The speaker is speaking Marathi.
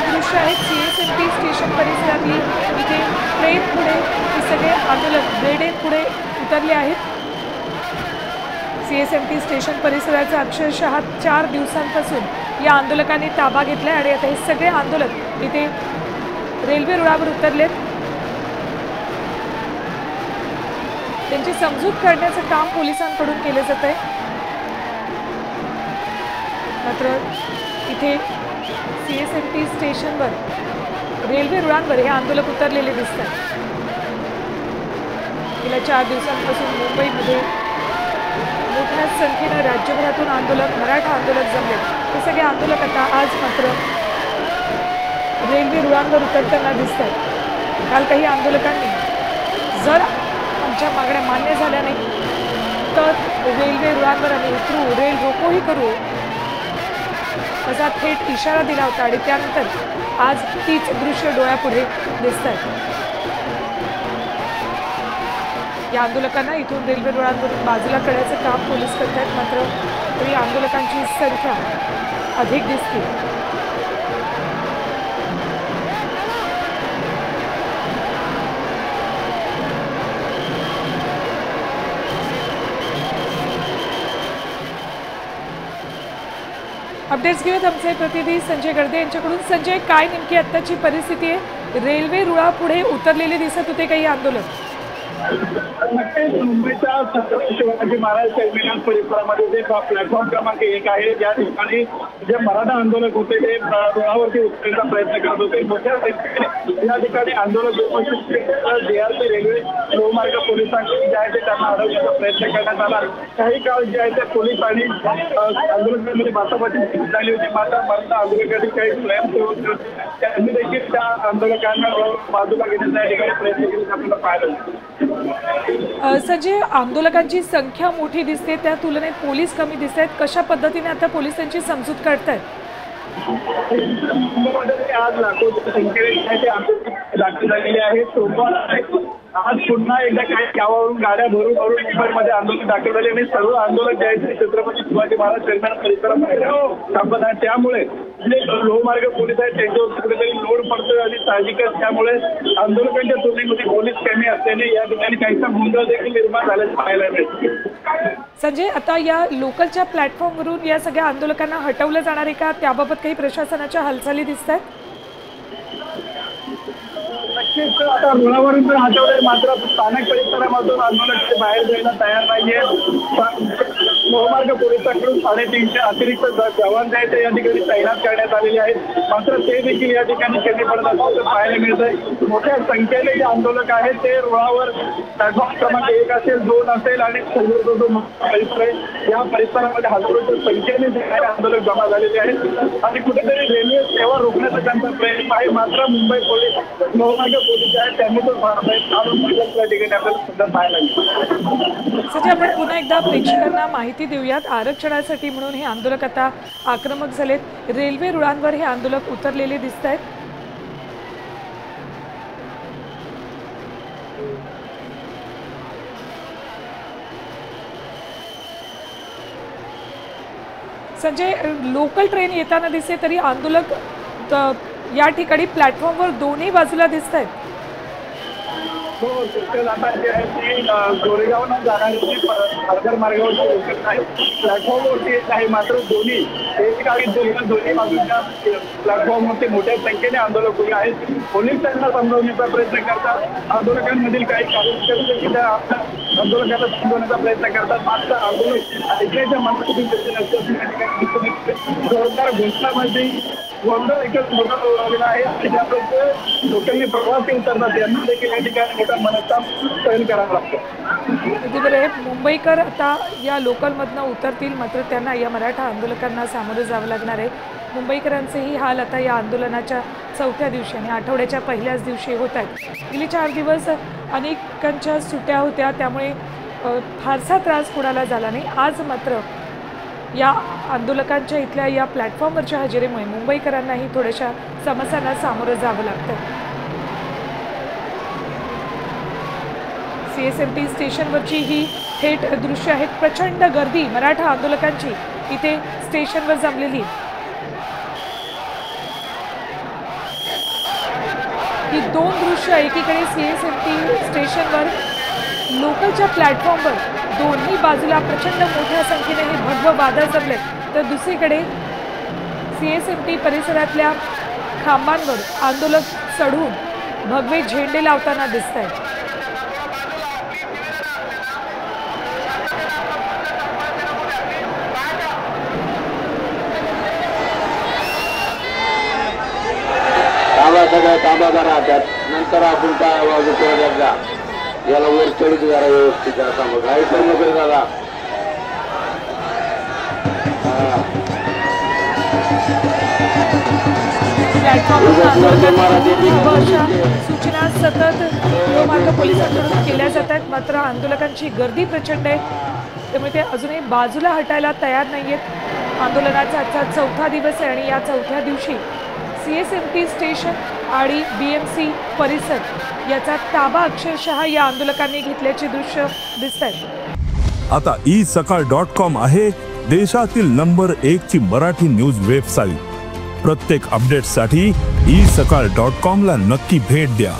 दृश्य आहेत CSMT स्टेशन परिसरातली। इथे ट्रेन पुढे हे सगळे आंदोलक ब्रेडे पुढे उतरले आहेत। CSMT स्टेशन परिसराचा अक्षरशः 4 दिवसांपासून या आंदोलकांनी ताबा घेतला आणि आता हे सगळे आंदोलक इथे रेल्वे रुळावर उतरलेत। त्यांची समजूत करण्याचं काम पोलिसांकडून केले जात आहे। मात्र इथे CSMT स्टेशनवर रेल्वे रुळांवर हे आंदोलक उतरलेले दिसतात। गेल्या 4 दिवसांपासून मुंबईमध्ये मोठ्या संख्येने राज्यभरातून आंदोलक मराठा आंदोलक जमले। हे सगळे आंदोलक आता आज मात्र रेल्वे रुळांवर उतरताना दिसतात। काल काही आंदोलकांनी जर आमच्या मागण्या मान्य झाल्या नाही तर रेल्वे रुळांवर आम्ही उतरू, रेल रोकोही करू असा थेट इशारा दिला होता आणि त्यानंतर आज तीच दृश्य डोळ्यापुढे दिसतात। या आंदोलकांना इथून रेल्वे रुळांवरून बाजूला करण्याचं काम पोलीस करतात। मात्र तरी आंदोलकांची संख्या अधिक दिसते। अपडेट्स घेऊयात आमचे प्रतिनिधी संजय गर्दे यांच्याकडून। संजय, काय नेमकी आत्ताची परिस्थिती आहे? रेल्वे रुळापुढे उतरलेले दिसत होते काही आंदोलक। नक्कीच मुंबईच्या छत्रपती शिवाजी महाराज टर्मिनल परिसरामध्ये जे प्लॅटफॉर्म क्रमांक 1 आहे त्या ठिकाणी जे मराठा आंदोलक होते ते रुळावरती उतरण्याचा प्रयत्न करत होते। मोठ्या संख्येने या ठिकाणी आंदोलक उपस्थित DRP रेल्वे लोहमार्ग पोलिसांकडून जे आहे ते त्यांना अडवण्याचा प्रयत्न करण्यात आला। काही काळ जे आहे ते पोलीस आणि आंदोलकांमध्ये बाचाबाची झाली होती। मात्र मराठा आंदोलकांनी काही स्वयंसेवक त्यांनी देखील त्या आंदोलकांना बाजूला घेण्याचा या ठिकाणी प्रयत्न केला आपल्याला पाहायला। संजय, आंदोलकांची संख्या मोठी दिसते, त्या तुलनेत पोलीस कमी दिसत आहेत। कशा पद्धतीने आता पोलिसांची समजूत काढतायत? मुंबईमध्ये आज लाखोच्या संख्येने दाखल झालेले आहेत। सोमवार आज पुन्हा एकदा काही गावावरून गाड्या भरून मुंबईमध्ये आंदोलन दाखल झाले आणि सर्व आंदोलक जे आहेत छत्रपती शिवाजी महाराज टर्मिनल परिसरामध्ये थांबत आहेत। त्यामुळे जे लोहमार्ग पोलीस आहेत त्यांच्यावर कुठेतरी लोड पडतोय आणि साहजिकच त्यामुळे आंदोलकांच्या तुलनेमध्ये पोलीस कमी असल्याने या ठिकाणी काहीसा गोंधळ देखील निर्माण झाल्याचं पाहायला मिळते। संजय, आता या लोकलच्या प्लॅटफॉर्मवरून या सगळ्या आंदोलकांना हटवलं जाणार आहे का? त्याबाबत काही प्रशासनाच्या हालचाली दिसत आहेत? नक्कीच आता रुळावरून तर हटवले, मात्र स्थानिक परिसरामधून आंदोलक बाहेर जायला तयार नाहीये। लोहमार्ग पोलिसांकडून 350 अतिरिक्त जवान जे आहेत ते या ठिकाणी तैनात करण्यात आलेले आहेत। मात्र ते देखील या ठिकाणी कमी पडत असल्याचं पाहायला मिळतंय। मोठ्या संख्येने जे आंदोलक आहेत ते रुळावर प्लॅटफॉर्म क्रमांक 1 असेल, 2 असेल आणि जो परिसर आहे या परिसरामध्ये हजारोच्या संख्येने जे काही आंदोलक जमा झालेले आहेत आणि कुठेतरी रेल्वे सेवा रोखण्याचा त्यांचा प्रयत्न आहे। मात्र मुंबई पोलीस लोहमार्ग पोलीस आहेत त्यांनी तो त्या ठिकाणी आपल्याला सुद्धा पाहायला मिळतं। संजय, आपण पुन्हा एकदा प्रेक्षकांना माहिती देऊयात। आरक्षणासाठी म्हणून हे आंदोलक आता आक्रमक झालेत। रेल्वे रुळांवर हे आंदोलक उतरलेले दिसत आहेत। संजय, लोकल ट्रेन येताना दिसते तरी आंदोलक या ठिकाणी प्लॅटफॉर्मवर दोन्ही बाजूला दिसत आहेत। हो, आता जे आहे ती गोरेगावनं जाणारी पालघर मार्गावरची लोकल आहे प्लॅटफॉर्मवरती येत आहे। मात्र दोन्ही एक आणि दोन्ही बाजूच्या प्लॅटफॉर्मवरती मोठ्या संख्येने आंदोलक उभे आहेत। पोलीस त्यांना समजवण्याचा प्रयत्न करतात। आंदोलकांमधील काही कार्यकर्ते त्या आंदोलकांना समजवण्याचा प्रयत्न करतात। मात्र आंदोलक ऐकण्याच्या मनातून जोरदार घोषणामध्ये गोंधळ एकच मोठा उडालेला आहे आणि त्याप्रमाणे लोकांनी प्रवासी उतरतात त्यांना देखील या ठिकाणी मोठा मनस्ताप सहन करावा लागतो। बरोबर, मुंबईकर आता या लोकलमधनं उतरतील, मात्र त्यांना या मराठा आंदोलकांना सामोरं जावं लागणार आहे। मुंबईकरांचेही हाल आता या आंदोलनाच्या 4थ्या दिवशी आणि आठवड्याच्या पहिल्याच दिवशी होत आहेत। गेली 4 दिवस अनेकांच्या सुट्ट्या होत्या, त्यामुळे फारसा त्रास कोणाला झाला नाही। आज मात्र या आंदोलकांच्या इथल्या या प्लॅटफॉर्मवरच्या हजेरीमुळे मुंबईकरांनाही थोड्याशा समस्यांना सामोरं जावं लागतं। CSMT स्टेशनवरची ही थेट दृश्य आहेत। प्रचंड गर्दी मराठा आंदोलकांची इथे स्टेशनवर जमलेली। ही दोन दृश्य, एकीकडे CSMT स्टेशनवर लोकलच्या प्लॅटफॉर्मवर दोन्ही बाजूला प्रचंड मोठ्या संख्येने हे भगवं वादळ जमले, तर दुसरीकडे CSMT परिसरातल्या खांबांवर आंदोलक चढून भगवे झेंडे लावताना दिसत आहेत. सगळं तांबा करा, त्यात नंतर आपण काय आवाज द्यायचा, याला वर चढू जरा व्यवस्थित जरा थांबा, काही पण नको दादा. सूचना सतत महामार्ग पोलिसांकडून केल्या जात आहेत, मात्र आंदोलकांची गर्दी प्रचंड आहे, त्यामुळे ते अजूनही बाजूला हटायला तयार नाही आहेत. आंदोलनाचा आजचा चौथा दिवस आहे आणि या चौथ्या दिवशी CSMT स्टेशन आणि BMC परिसर याचा ताबा अक्षरशः या आंदोलकांनी घेतल्याचे दृश्य दिसत आहेत. आता isakal.com आहे देशातील नंबर 1 ची मराठी न्यूज वेबसाईट. प्रत्येक अपडेटसाठी isakal.com ला नक्की भेट द्या.